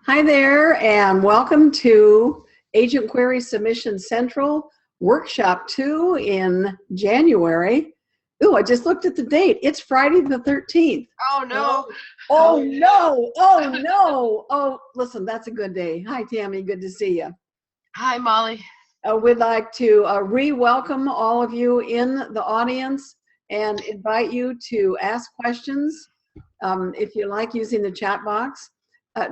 Hi there, and welcome to Agent Query Submission Central Workshop 2 in January. Ooh, I just looked at the date. It's Friday the 13th. Oh, no. Oh, no. Oh, no. Oh, listen, that's a good day. Hi, Tammy. Good to see you. Hi, Molly. We'd like to re-welcome all of you in the audience and invite you to ask questions if you like using the chat box.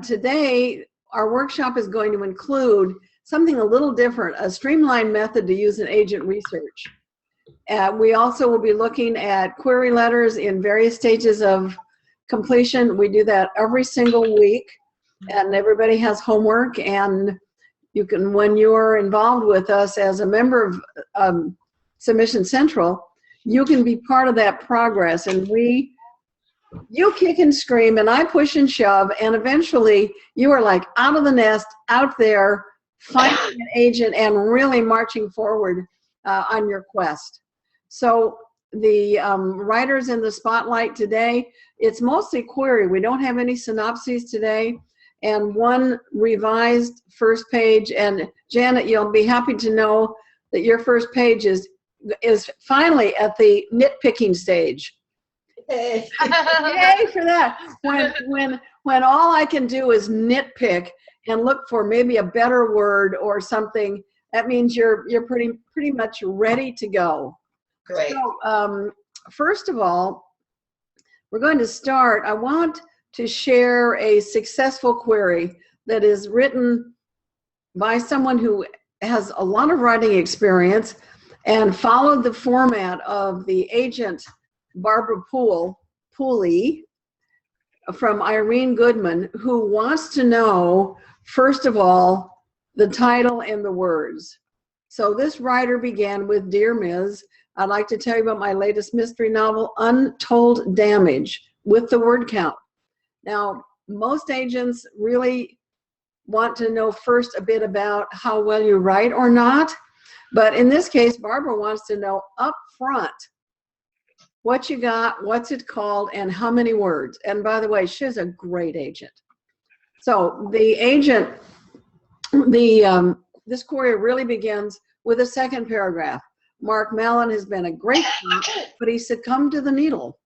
Today, our workshop is going to include something a little different, a streamlined method to use in agent research. We also will be looking at query letters in various stages of completion. We do that every single week, and everybody has homework, and you can, when you're involved with us as a member of Submission Central, you can be part of that progress, and you kick and scream, and I push and shove, and eventually you are like out of the nest, out there, finding an agent and really marching forward on your quest. So the writers in the spotlight today, it's mostly query. We don't have any synopses today, and one revised first page. And Janet, you'll be happy to know that your first page is finally at the nitpicking stage. Yay for that. When all I can do is nitpick and look for maybe a better word or something, that means you're pretty much ready to go. Great. So, first of all, we're going to start. I want to share a successful query that is written by someone who has a lot of writing experience and followed the format of the agent Barbara Pooley from Irene Goodman, who wants to know, first of all, the title and the words. So this writer began with, "Dear Ms., I'd like to tell you about my latest mystery novel, Untold Damage, with the word count." Now, most agents really want to know first a bit about how well you write or not, but in this case, Barbara wants to know up front what you got, what's it called, and how many words. And by the way, she's a great agent. So the agent, this query really begins with a second paragraph. Mark Mallon has been a great cop, but he succumbed to the needle.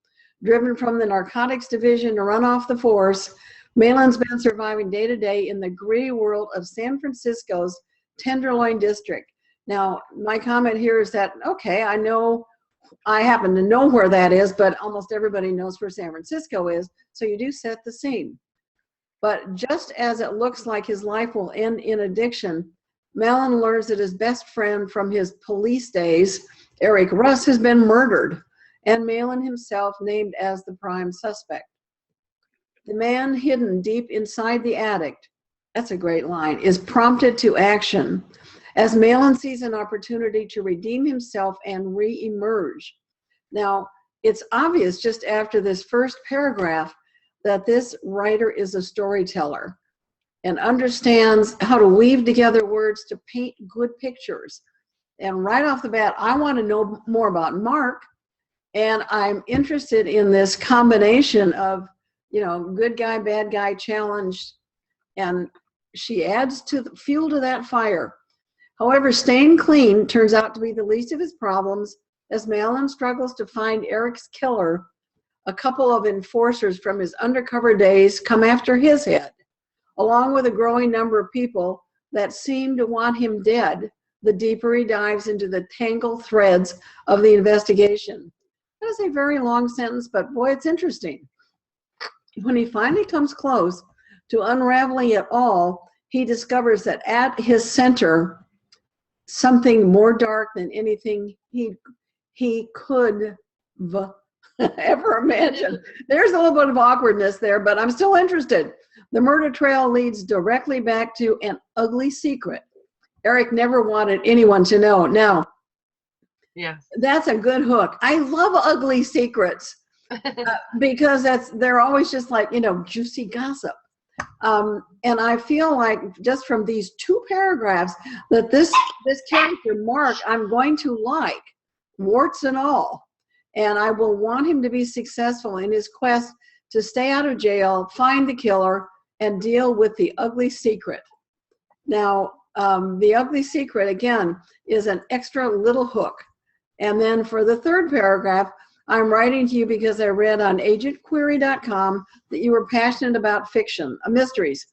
Driven from the narcotics division to run off the force, Mallon's been surviving day to day in the gritty world of San Francisco's Tenderloin district. Now, my comment here is that, okay, I happen to know where that is, but almost everybody knows where San Francisco is, so you do set the scene. But just as it looks like his life will end in addiction, Mallon learns that his best friend from his police days, Eric Russ, has been murdered, and Mallon himself named as the prime suspect. The man hidden deep inside the attic, that's a great line, is prompted to action as Mallon sees an opportunity to redeem himself and re-emerge. Now, it's obvious just after this first paragraph that this writer is a storyteller and understands how to weave together words to paint good pictures. And right off the bat, I want to know more about Mark, and I'm interested in this combination of, good guy, bad guy, challenge, and she adds to the fuel to that fire. However, staying clean turns out to be the least of his problems as Mallon struggles to find Eric's killer. A couple of enforcers from his undercover days come after his head, along with a growing number of people that seem to want him dead the deeper he dives into the tangled threads of the investigation. That is a very long sentence, but boy, it's interesting. When he finally comes close to unraveling it all, he discovers that at his center, something more dark than anything he could ever imagine. There's a little bit of awkwardness there, but I'm still interested. The murder trail leads directly back to an ugly secret Eric never wanted anyone to know. Now, yes, that's a good hook. I love ugly secrets because they're always just like, juicy gossip. And I feel like just from these two paragraphs that this character, Mark, I'm going to like, warts and all. And I will want him to be successful in his quest to stay out of jail, find the killer, and deal with the ugly secret. Now, the ugly secret, again, is an extra little hook. And then for the third paragraph, I'm writing to you because I read on agentquery.com that you were passionate about fiction, mysteries.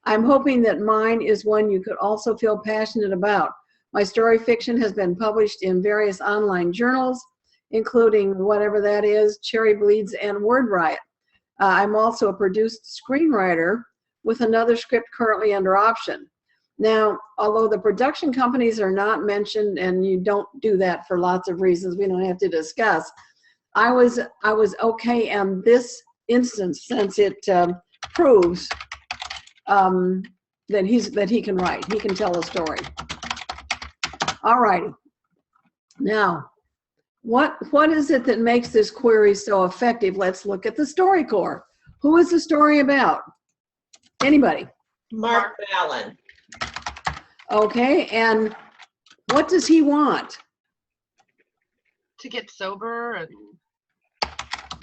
I'm hoping that mine is one you could also feel passionate about. My story fiction has been published in various online journals, including whatever that is, Cherry Bleeds and Word Riot. I'm also a produced screenwriter with another script currently under option. Now, although the production companies are not mentioned, and you don't do that for lots of reasons we don't have to discuss, I was okay in this instance, since it proves that he can write. He can tell a story. All righty. Now, what is it that makes this query so effective? Let's look at the StoryCorps. Who is the story about? Anybody? Mark Allen. Okay, and what does he want? To get sober and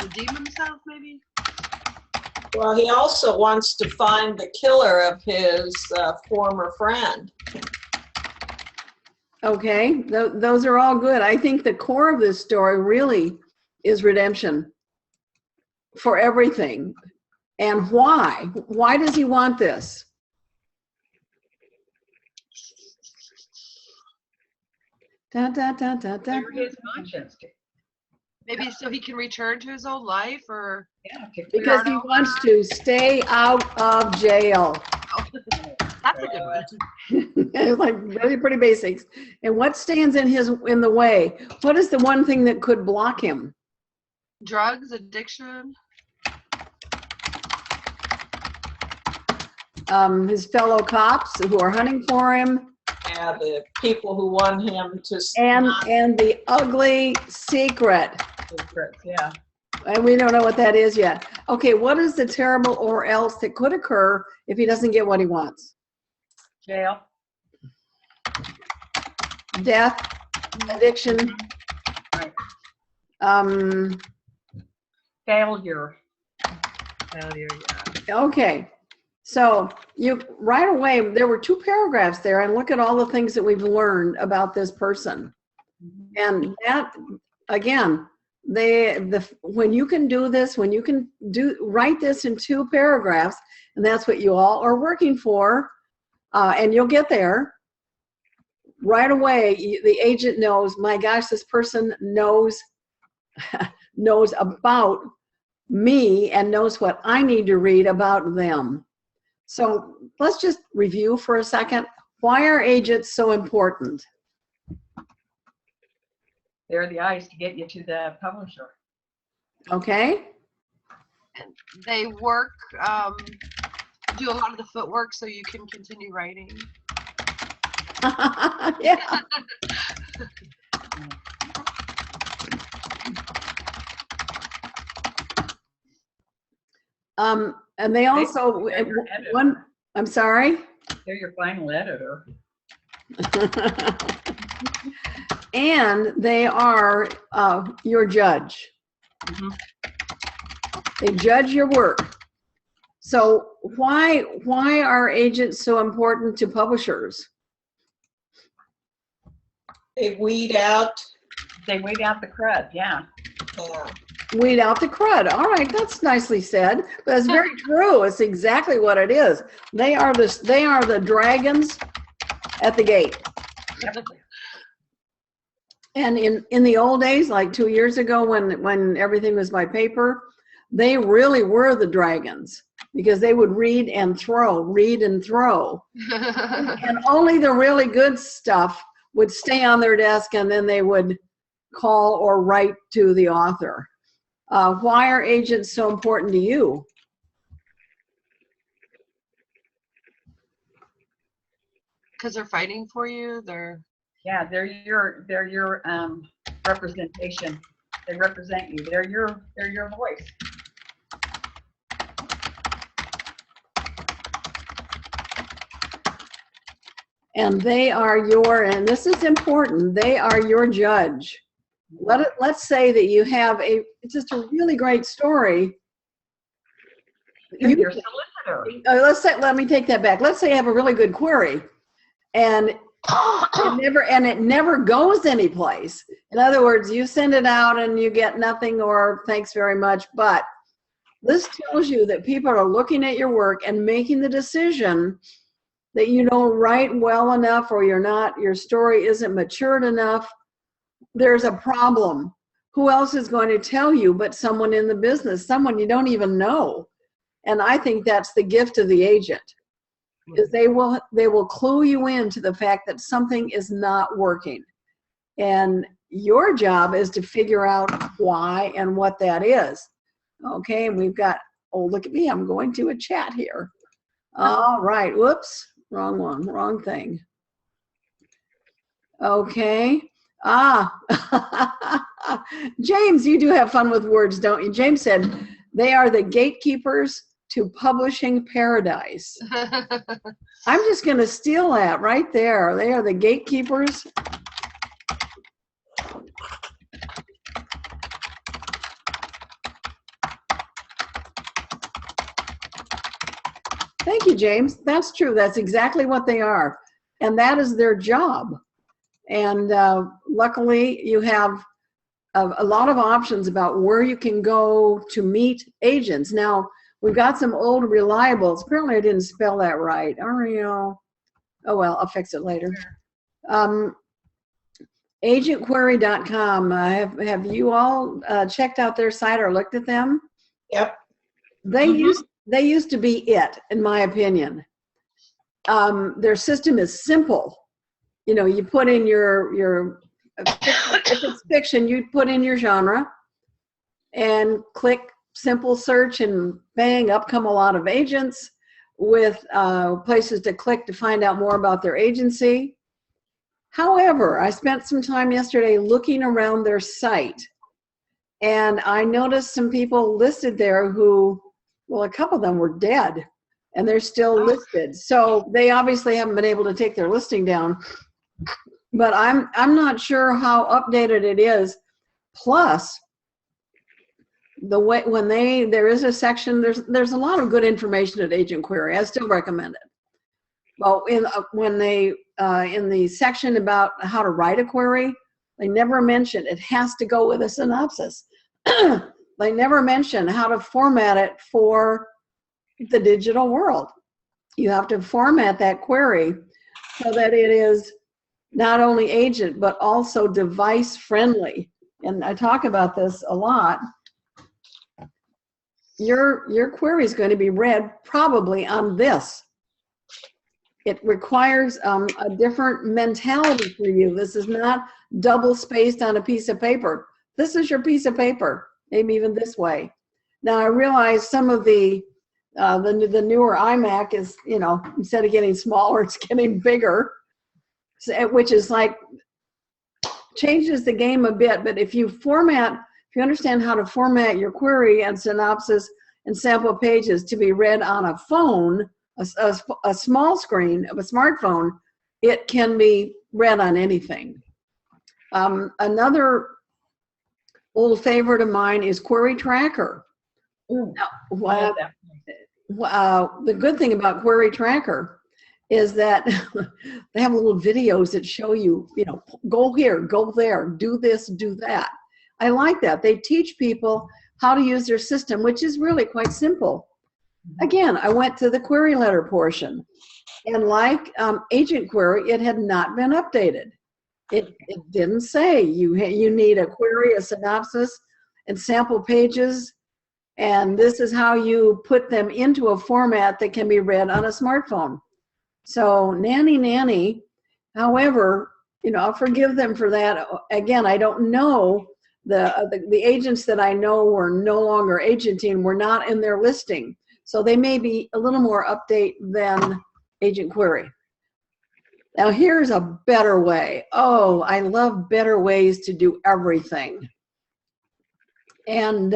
redeem himself, maybe? Well, he also wants to find the killer of his former friend. Okay, those are all good. I think the core of this story really is redemption for everything. And why? Why does he want this? Da, da, da, da, da. His conscience. Maybe so he can return to his old life, or Yeah, Because he wants to stay out of jail. that's a good one. It's like really pretty basics. And what stands in the way? What is the one thing that could block him? Drugs, addiction. His fellow cops who are hunting for him, Yeah, the people who want him to and the ugly secret. yeah. And we don't know what that is yet. Okay, what is the terrible or else that could occur if he doesn't get what he wants? Jail. Death, addiction, Right. Failure, Failure. yeah. Okay, so you right away, there were 2 paragraphs there, and look at all the things that we've learned about this person. And that, again, when you can do this, when you can write this in 2 paragraphs, and that's what you all are working for, and you'll get there. Right away, the agent knows, my gosh, this person knows about me and knows what I need to read about them. So let's just review for a second. Why are agents so important? They're the eyes to get you to the publisher. Okay. And they work, do a lot of the footwork so you can continue writing. Yeah. And they also, I'm sorry? They're your final editor. And they are your judge. Mhm. They judge your work. So why are agents so important to publishers? They weed out. They weed out the crud, yeah. Weed out the crud. All right, that's nicely said. But it's very true. It's exactly what it is. They are the dragons at the gate. And in the old days, like 2 years ago, when everything was by paper, they really were the dragons, because they would read and throw. And only the really good stuff would stay on their desk, and then they would call or write to the author. Why are agents so important to you? Because they're fighting for you. Yeah, they're your representation. They represent you. They're your voice. And they are and this is important, they are your judge. Let's say that you have just a really great story. They're your solicitor. let me take that back. Let's say you have a really good query, and it never goes anyplace. In other words, you send it out and you get nothing or thanks very much. But this tells you that people are looking at your work and making the decision that you don't write well enough, or your story isn't matured enough. There's a problem. Who else is going to tell you but someone in the business, someone you don't even know? And I think that's the gift of the agent, is they will clue you into the fact that something is not working. And your job is to figure out why and what that is. Okay, and we've got, oh, look at me, I'm going to a chat here. All right, whoops, wrong one, wrong thing. Okay. James, you do have fun with words, don't you? James said, they are the gatekeepers to publishing paradise. I'm just going to steal that right there. They are the gatekeepers. Thank you, James. That's true. That's exactly what they are. And that is their job. And luckily, you have a lot of options about where you can go to meet agents. Now, we've got some old reliables. Apparently, I didn't spell that right. Oh, well, I'll fix it later. Agentquery.com. Have you all checked out their site or looked at them? Yep. They used to be it, in my opinion. Their system is simple. You know, you put in your if it's fiction, you put in your genre and click simple search, and bang, up come a lot of agents with places to click to find out more about their agency. However, I spent some time yesterday looking around their site, and I noticed some people listed there who, well, a couple of them were dead, and they're still listed. So they obviously haven't been able to take their listing down. But I'm not sure how updated it is. Plus, the way there is a section, there's a lot of good information at Agent Query. I still recommend it. Well, in the section about how to write a query, they never mention it has to go with a synopsis. They never mention how to format it for the digital world. You have to format that query so that it is not only agent, but also device friendly. And I talk about this a lot. Your query is going to be read probably on this. It requires a different mentality for you. This is not double spaced on a piece of paper. This is your piece of paper, maybe even this way. Now I realize some of the newer iMac is, you know, instead of getting smaller, it's getting bigger. Which is like, changes the game a bit. But if you understand how to format your query and synopsis and sample pages to be read on a phone, a small screen of a smartphone, it can be read on anything. Another old favorite of mine is Query Tracker. Now, the good thing about Query Tracker is that they have little videos that show you, you know, go here, go there, do this, do that. I like that. They teach people how to use their system, which is really quite simple. Again, I went to the query letter portion, and like Agent Query, it had not been updated. It didn't say you need a query, a synopsis, and sample pages, and this is how you put them into a format that can be read on a smartphone. So nanny. However, you know, I'll forgive them for that. Again, I don't know, the agents that I know were no longer agenting, were not in their listing. So they may be a little more update than Agent Query. Now here's a better way. Oh, I love better ways to do everything. And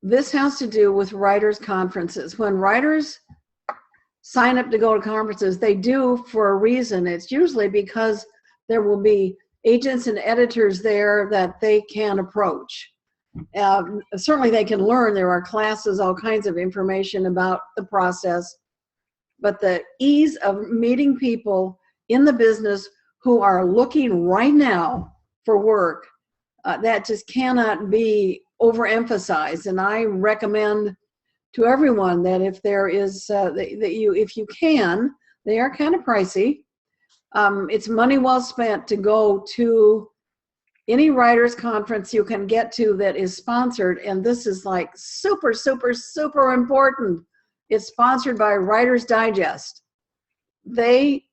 this has to do with writers' conferences. When writers sign up to go to conferences, they do for a reason. It's usually because there will be agents and editors there that they can approach. Certainly they can learn. There are classes, all kinds of information about the process. But the ease of meeting people in the business who are looking right now for work, that just cannot be overemphasized. And I recommend to everyone that if there is, if you can, they are kind of pricey. It's money well spent to go to any writers conference you can get to that is sponsored. And this is like super, super, super important. It's sponsored by Writer's Digest. They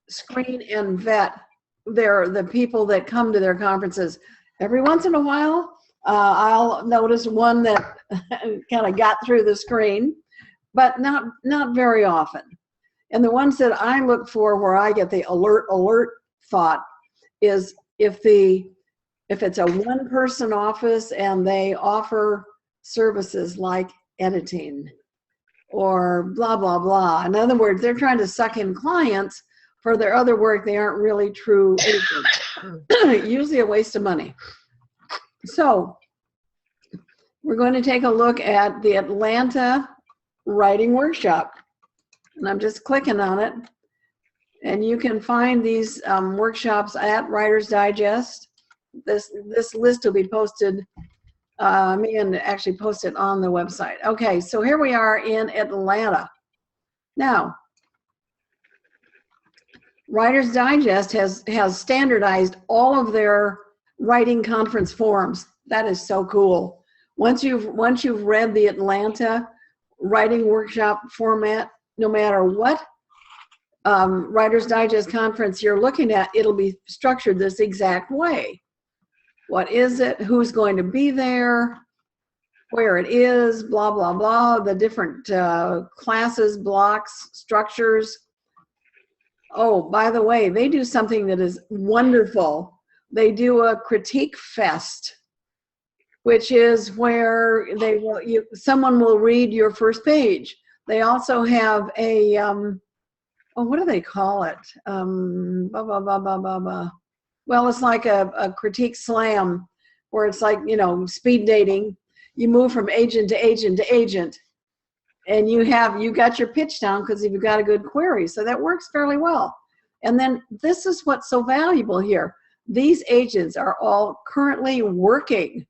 screen and vet the people that come to their conferences. Every once in a while, I'll notice one that kind of got through the screen, but not very often. And the ones that I look for where I get the alert thought is if it's a one-person office and they offer services like editing or blah, blah, blah. In other words, they're trying to suck in clients for their other work. They aren't really true agents. Usually a waste of money. So we're going to take a look at the Atlanta Writing Workshop. And I'm just clicking on it. And you can find these workshops at Writer's Digest. This list will be posted. And actually post it on the website. Okay, so here we are in Atlanta. Now, Writer's Digest has standardized all of their writing conference forms. That is so cool. Once you've read the Atlanta Writing Workshop format, no matter what Writer's Digest conference you're looking at, it'll be structured this exact way. What is it? Who's going to be there? Where it is? Blah, blah, blah. The different classes, blocks, structures. Oh, by the way, they do something that is wonderful. They do a critique fest, which is where someone will read your first page. They also have a, what do they call it? Well, it's like a critique slam where it's like, speed dating. You move from agent to agent to agent, and you got your pitch down because you've got a good query. So that works fairly well. And then this is what's so valuable here. These agents are all currently working.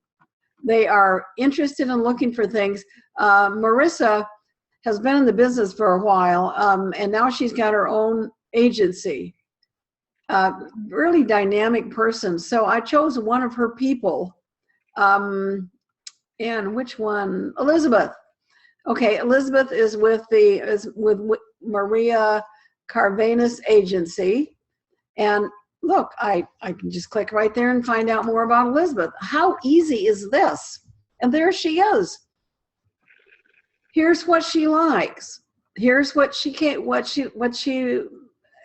They are interested in looking for things. Marissa has been in the business for a while, and now she's got her own agency. Really dynamic person. So I chose one of her people. And which one? Elizabeth. Okay, Elizabeth is with Maria Carvanis Agency. And look, I can just click right there and find out more about Elizabeth. How easy is this? And there she is. Here's what she likes. Here's what she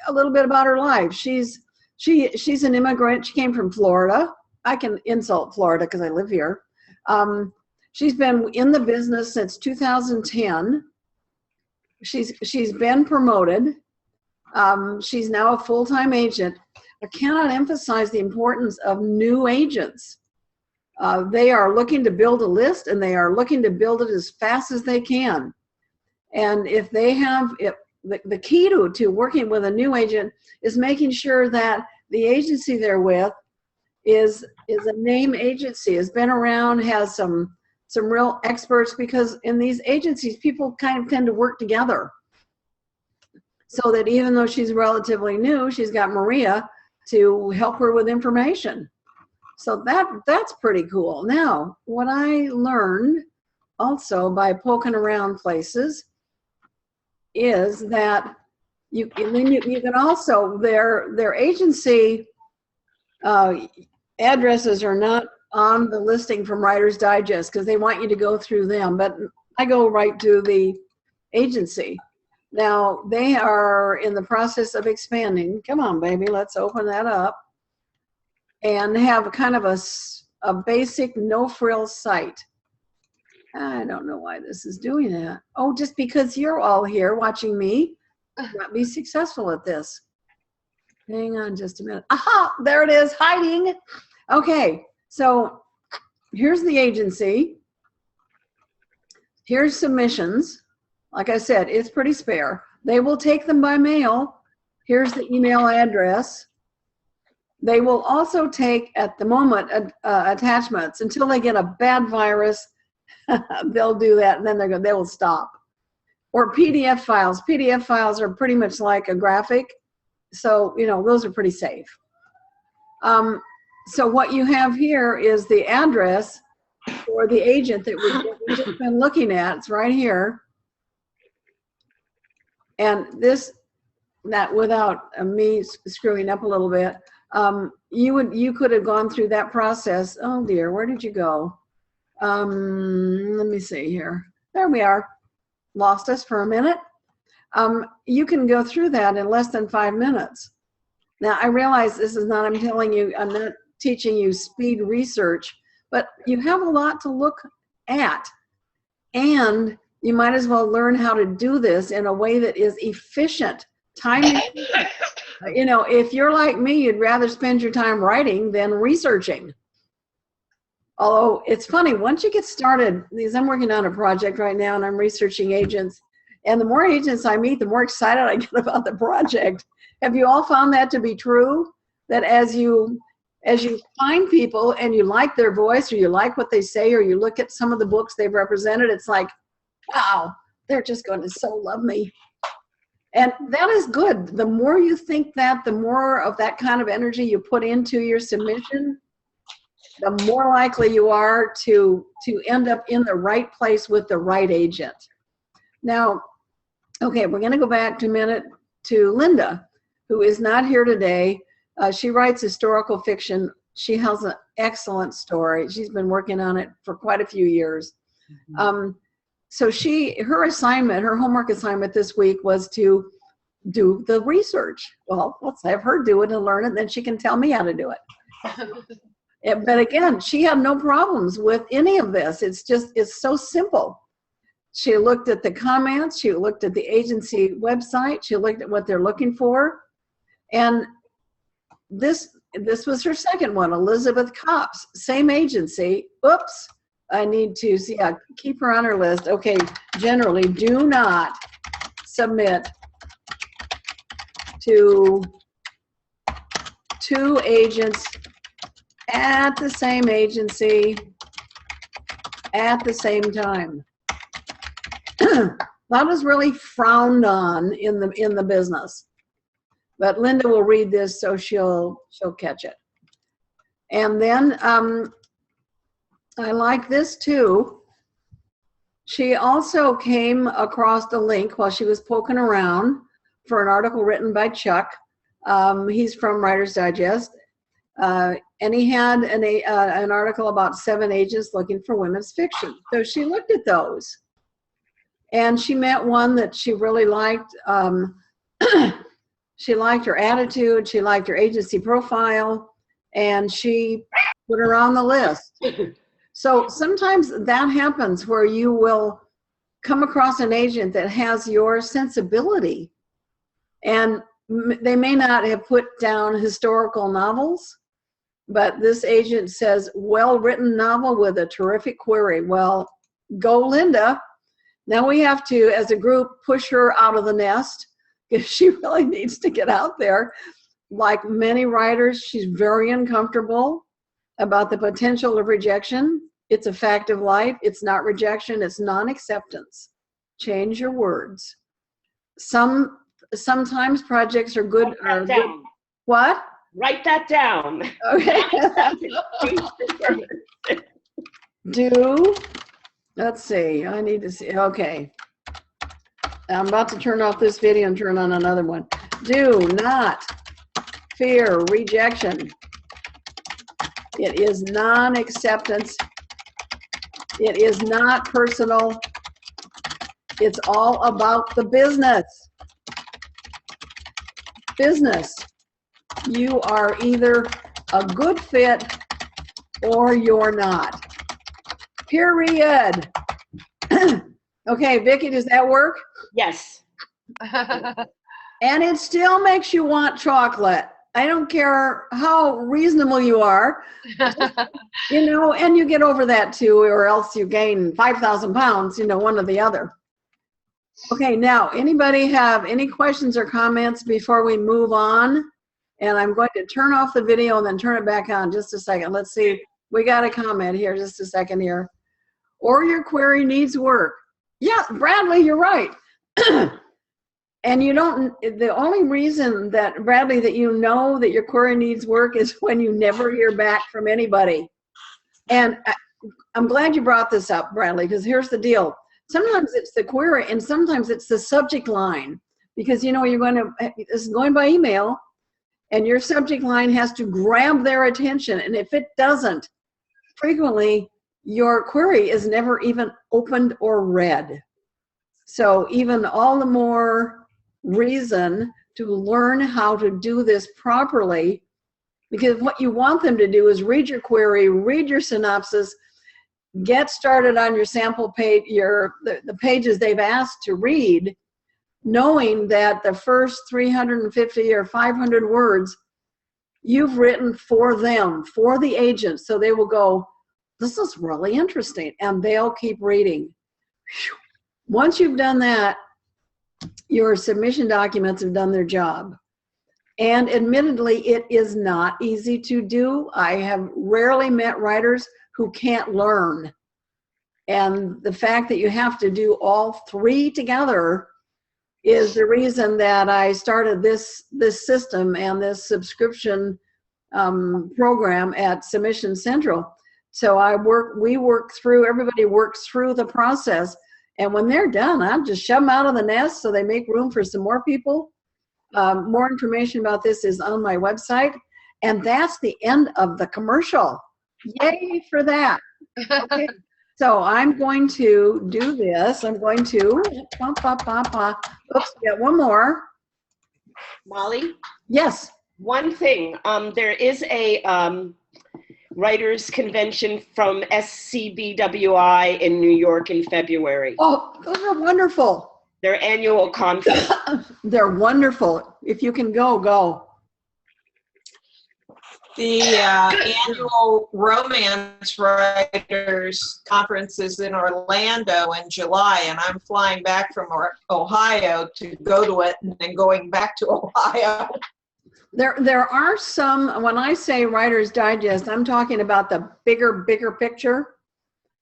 a little bit about her life. She's an immigrant. She came from Florida. I can insult Florida because I live here. She's been in the business since 2010. She's been promoted. She's now a full-time agent. I cannot emphasize the importance of new agents. They are looking to build a list, and they are looking to build it as fast as they can. And if they have the key to working with a new agent is making sure that the agency they're with is a name agency, has been around, has some real experts, because in these agencies, people kind of tend to work together. So that even though she's relatively new, she's got Maria to help her with information. So that's pretty cool. Now, what I learned also by poking around places is that you can also, their agency addresses are not on the listing from Writer's Digest because they want you to go through them, but I go right to the agency. Now, they are in the process of expanding. Come on, baby, let's open that up. And have kind of a basic no-frills site. I don't know why this is doing that. Oh, just because you're all here watching me, not be successful at this. Hang on just a minute. Aha, there it is, hiding. Okay, so here's the agency. Here's submissions. Like I said, it's pretty spare. They will take them by mail. Here's the email address. They will also take, at the moment, attachments until they get a bad virus. They'll do that, and then they will stop. Or PDF files. PDF files are pretty much like a graphic, so those are pretty safe. So what you have here is the address for the agent that we've just been looking at. It's right here. And that without me screwing up a little bit, you could have gone through that process. Oh dear, where did you go? Let me see here. There we are. Lost us for a minute. You can go through that in less than 5 minutes. Now I realize this is not, I'm not teaching you speed research, but you have a lot to look at, and you might as well learn how to do this in a way that is efficient. Time efficient. If you're like me, you'd rather spend your time writing than researching. Although it's funny, once you get started, because I'm working on a project right now and I'm researching agents, and the more agents I meet, the more excited I get about the project. Have you all found that to be true? That as you find people and you like their voice, or you like what they say, or you look at some of the books they've represented, it's like, wow, they're just going to so love me. And that is good. The more you think that, the more of that kind of energy you put into your submission, the more likely you are to end up in the right place with the right agent. Now, okay, we're going to go back a minute to Linda, who is not here today. She writes historical fiction. She has an excellent story. She's been working on it for quite a few years. Mm-hmm. So her homework assignment this week was to do the research. Well, let's have her do it and learn it, then she can tell me how to do it. But again, she had no problems with any of this. It's so simple. She looked at the comments, she looked at the agency website, she looked at what they're looking for. And this was her second one, Elizabeth Copps, same agency. Oops. I need to see, keep her on her list. Okay, generally do not submit to 2 agents at the same agency at the same time. That is really frowned on in the business. But Linda will read this, so she'll catch it. And then I like this too. She also came across the link while she was poking around for an article written by Chuck. He's from Writer's Digest. And he had an article about 7 agents looking for women's fiction. So she looked at those. And she met one that she really liked. She liked her attitude. She liked her agency profile. And she put her on the list. So sometimes that happens where you will come across an agent that has your sensibility. And they may not have put down historical novels, but this agent says, well-written novel with a terrific query. Well, go Linda. Now we have to, as a group, push her out of the nest because she really needs to get out there. Like many writers, she's very uncomfortable about the potential of rejection. It's a fact of life. It's not rejection. It's non-acceptance. Change your words. Sometimes projects are good. Write that down. What? Write that down. Okay. Let's see. I need to see. Okay. I'm about to turn off this video and turn on another one. Do not fear rejection. It is non-acceptance. It is not personal. It's all about the business. Business. You are either a good fit or you're not. Period. Okay, Vicki, does that work? Yes. And it still makes you want chocolate. I don't care how reasonable you are, you know, and you get over that too, or else you gain 5,000 pounds, you know, one or the other. Okay, now, anybody have any questions or comments before we move on? And I'm going to turn off the video and then turn it back on just a second. Let's see, we got a comment here, just a second here. Or your query needs work. Yeah, Bradley, you're right. And you don't, the only reason that, Bradley, that you know that your query needs work is when you never hear back from anybody. And I'm glad you brought this up, Bradley, because here's the deal. Sometimes it's the query and sometimes it's the subject line. Because, you know, you're going to, this is going by email, and your subject line has to grab their attention. And if it doesn't, frequently your query is never even opened or read. So even all the more reason to learn how to do this properly, because what you want them to do is read your query, read your synopsis, get started on your sample page, the pages they've asked to read, knowing that the first 350 or 500 words you've written for them, for the agent, so they will go, this is really interesting, and they'll keep reading. Once you've done that, your submission documents have done their job. And admittedly, it is not easy to do. I have rarely met writers who can't learn. And the fact that you have to do all three together is the reason that I started this system and this subscription program at Submission Central. So we work through, everybody works through the process. And when they're done, I just shove them out of the nest so they make room for some more people. More information about this is on my website. And that's the end of the commercial. Yay for that. Okay. So I'm going to do this. I'm going to, oops, get one more. Molly? Yes. One thing, there is a writers convention from SCBWI in New York in February. Oh, those are wonderful. Their annual conference. They're wonderful. If you can go, go. The annual Romance Writers Conference is in Orlando in July, and I'm flying back from Ohio to go to it and then going back to Ohio. There are some, when I say Writer's Digest, I'm talking about the bigger picture,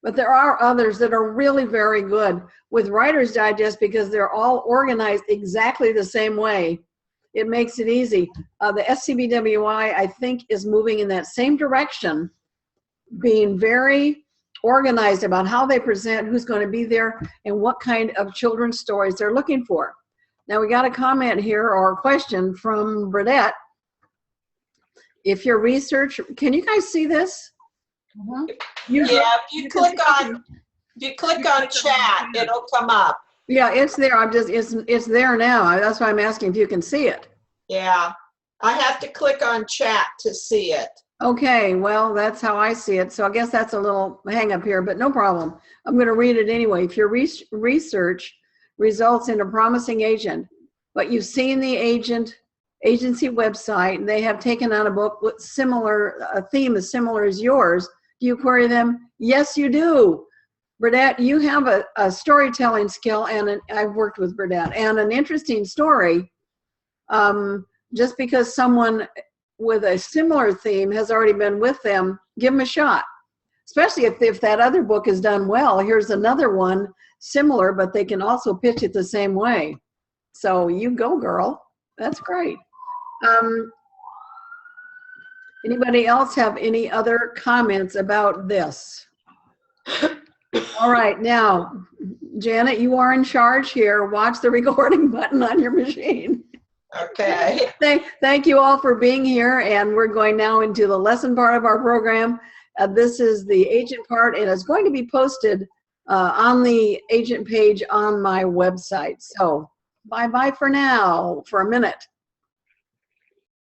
but there are others that are really very good with Writer's Digest because they're all organized exactly the same way. It makes it easy. The SCBWI, I think, is moving in that same direction, being very organized about how they present, who's going to be there, and what kind of children's stories they're looking for. Now, we got a comment here or a question from Burdette. If your research, can you guys see this? Yeah, if you click on chat, it'll come up. Yeah, it's there. It's there now. That's why I'm asking if you can see it. Yeah, I have to click on chat to see it. Okay, well, that's how I see it. So I guess that's a little hang up here, but no problem. I'm going to read it anyway. If your research results in a promising agent, but you've seen the agency website and they have taken on a book with a theme as similar as yours, do you query them? Yes, you do. Burdette, you have a storytelling skill, and I've worked with Burdette, and an interesting story. Just because someone with a similar theme has already been with them, give them a shot. Especially if that other book is done well. Here's another one similar, but they can also pitch it the same way. So you go, girl. That's great. Anybody else have any other comments about this? All right, now, Janet, you are in charge here. Watch the recording button on your machine. Okay. Thank you all for being here, and we're going now into the lesson part of our program. This is the agent part, and it's going to be posted on the agent page on my website. So bye-bye for now, for a minute.